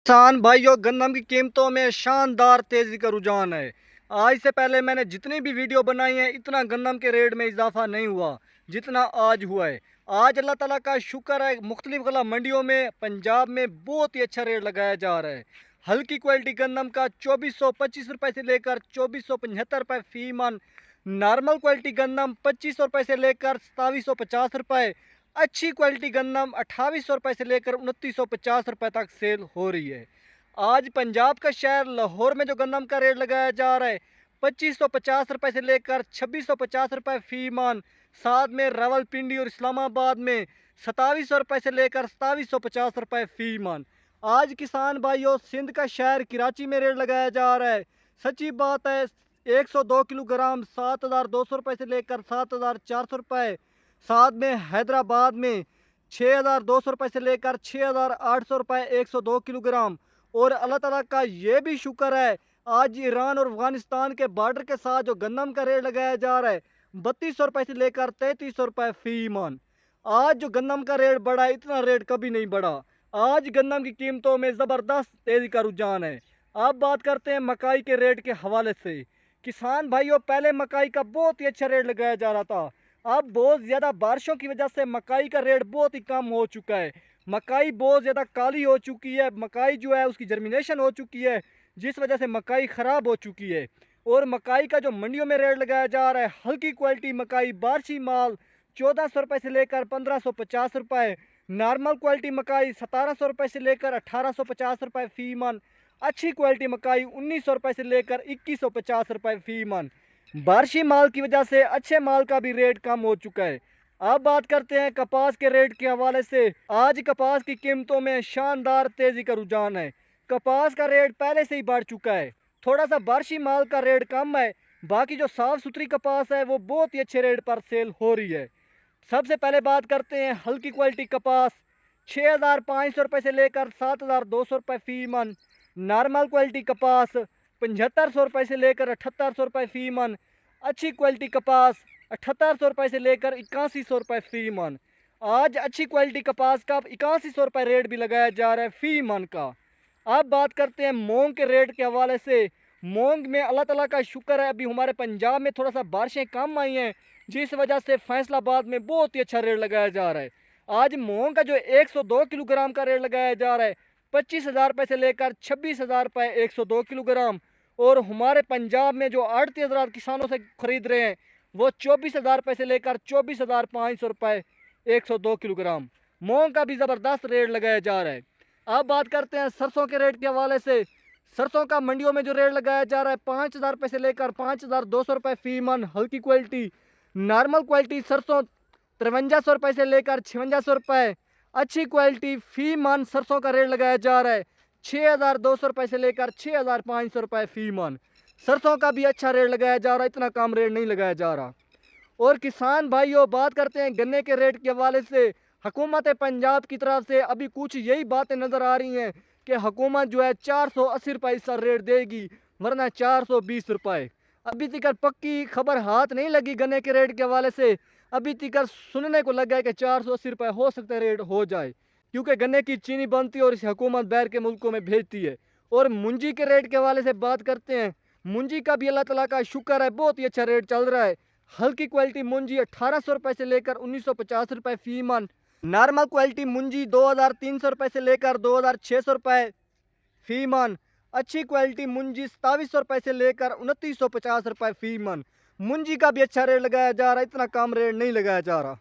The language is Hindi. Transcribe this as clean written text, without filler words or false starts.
किसान भाइयों, गंदम की कीमतों में शानदार तेज़ी का रुझान है। आज से पहले मैंने जितनी भी वीडियो बनाई है, इतना गंदम के रेट में इजाफा नहीं हुआ जितना आज हुआ है। आज अल्लाह ताला का शुक्र है, मुख्तलिफ गला मंडियों में पंजाब में बहुत ही अच्छा रेट लगाया जा रहा है। हल्की क्वालिटी गंदम का 2425 रुपये से लेकर 2475 रुपये फी मन। नॉर्मल क्वालिटी गंदम 2500 रुपये से लेकर 2750 रुपये। अच्छी क्वालिटी गंदम 2800 रुपये से लेकर 2950 रुपये तक सेल हो रही है। आज पंजाब का शहर लाहौर में जो गंदम का रेट लगाया जा रहा है 2550 रुपये से लेकर 2650 रुपये फी मन। साथ में रावलपिंडी और इस्लामाबाद में 2700 रुपये से लेकर 2750 रुपये फी मन। आज किसान भाइयों, सिंध का शहर कराची में रेट लगाया जा रहा है। सच्ची बात है, 102 किलोग्राम 7200 रुपये से लेकर 7400 रुपये। साथ में हैदराबाद में 6200 रुपये से लेकर 6800 रुपये 102 किलोग्राम। और अल्लाह ताला का ये भी शुक्र है, आज ईरान और अफगानिस्तान के बॉर्डर के साथ जो गंदम का रेट लगाया जा रहा है 3200 रुपये से लेकर 3300 रुपये फी मन। आज जो गंदम का रेट बढ़ा है, इतना रेट कभी नहीं बढ़ा। आज गंदम की कीमतों में ज़बरदस्त तेज़ी का रुझान है। अब बात करते हैं मकाई के रेट के हवाले से। किसान भाइयों, पहले मकाई का बहुत ही अच्छा रेट लगाया जा रहा था। अब बहुत ज़्यादा बारिशों की वजह से मकाई का रेट बहुत ही कम हो चुका है। मकाई बहुत ज़्यादा काली हो चुकी है। मकाई जो है उसकी जर्मिनेशन हो चुकी है, जिस वजह से मकाई ख़राब हो चुकी है। और मकाई का जो मंडियों में रेट लगाया जा रहा है, हल्की क्वालिटी मकाई बारिशी माल 1400 रुपये से लेकर 1550 रुपये। नॉर्मल क्वालिटी मकाई 1700 रुपये से लेकर 1850 रुपये फी मन। अच्छी क्वालिटी मकाई 1900 रुपये से लेकर 2150 रुपये फी मन। बारिशी माल की वजह से अच्छे माल का भी रेट कम हो चुका है। अब बात करते हैं कपास के रेट के हवाले से। आज कपास की कीमतों में शानदार तेज़ी का रुझान है। कपास का रेट पहले से ही बढ़ चुका है। थोड़ा सा बारिशी माल का रेट कम है, बाकी जो साफ़ सुथरी कपास है वो बहुत ही अच्छे रेट पर सेल हो रही है। सबसे पहले बात करते हैं हल्की क्वालिटी कपास 6500 रुपये से लेकर 7200 रुपये फी मन। नॉर्मल क्वालिटी कपास 7500 रुपये से लेकर 7800 रुपये फी मन। अच्छी क्वालिटी कपास 7800 रुपये से लेकर 8100 रुपये फी मन। आज अच्छी क्वालिटी कपास का 8100 रुपये रेट भी लगाया जा रहा है फी मन का। अब बात करते हैं मूंग के रेट के हवाले से। मूंग में अल्लाह ताला का शुक्र है, अभी हमारे पंजाब में थोड़ा सा बारिशें कम आई हैं, जिस वजह से फैसलाबाद में बहुत ही अच्छा रेट लगाया जा रहा है। आज मूंग का जो 102 किलोग्राम का रेट लगाया जा रहा है 25,000 रुपये से लेकर 26,000 रुपये 102 किलोग्राम। और हमारे पंजाब में जो आड़ती हज़रात किसानों से ख़रीद रहे हैं वो 24,000 रुपये से लेकर 24,500 रुपये 102 किलोग्राम। मूंग का भी ज़बरदस्त रेट लगाया जा रहा है। अब बात करते हैं सरसों के रेट के हवाले से। सरसों का मंडियों में जो रेट लगाया जा रहा है 5,000 रुपये से लेकर 5,200 रुपये फी मन। हल्की क्वालिटी नॉर्मल क्वालिटी सरसों 5300 रुपये से लेकर 5600 रुपये। अच्छी क्वालिटी फी मन सरसों का रेट लगाया जा रहा है 6,200 रुपये से लेकर 6,500 रुपये फी मन। सरसों का भी अच्छा रेट लगाया जा रहा है, इतना कम रेट नहीं लगाया जा रहा। और किसान भाइयों, बात करते हैं गन्ने के रेट के हवाले से। हुकूमत पंजाब की तरफ से अभी कुछ यही बातें नज़र आ रही हैं कि हुकूमत जो है 480 रुपये इसका रेट देगी, वरना 420 रुपये। अभी तक पक्की खबर हाथ नहीं लगी गन्ने के रेट के हवाले से। अभी तक सुनने को लगा है कि 480 रुपये हो सकता है रेट हो जाए, क्योंकि गन्ने की चीनी बनती है और इसे हुकूमत बाहर के मुल्कों में भेजती है। और मुंजी के रेट के हवाले से बात करते हैं। मुंजी का भी अल्लाह ताला का शुक्र है, बहुत ही अच्छा रेट चल रहा है। हल्की क्वालिटी मुंजी 1800 रुपये से लेकर 1950 रुपये फी मन। नॉर्मल क्वालिटी मुंजी 2300 रुपये से लेकर 2600 रुपये फी मन। अच्छी क्वालिटी मुंजी 2700 रुपये से लेकर 2950 रुपये फी मन। मुंजी का भी अच्छा रेट लगाया जा रहा है, इतना कम रेट नहीं लगाया जा रहा।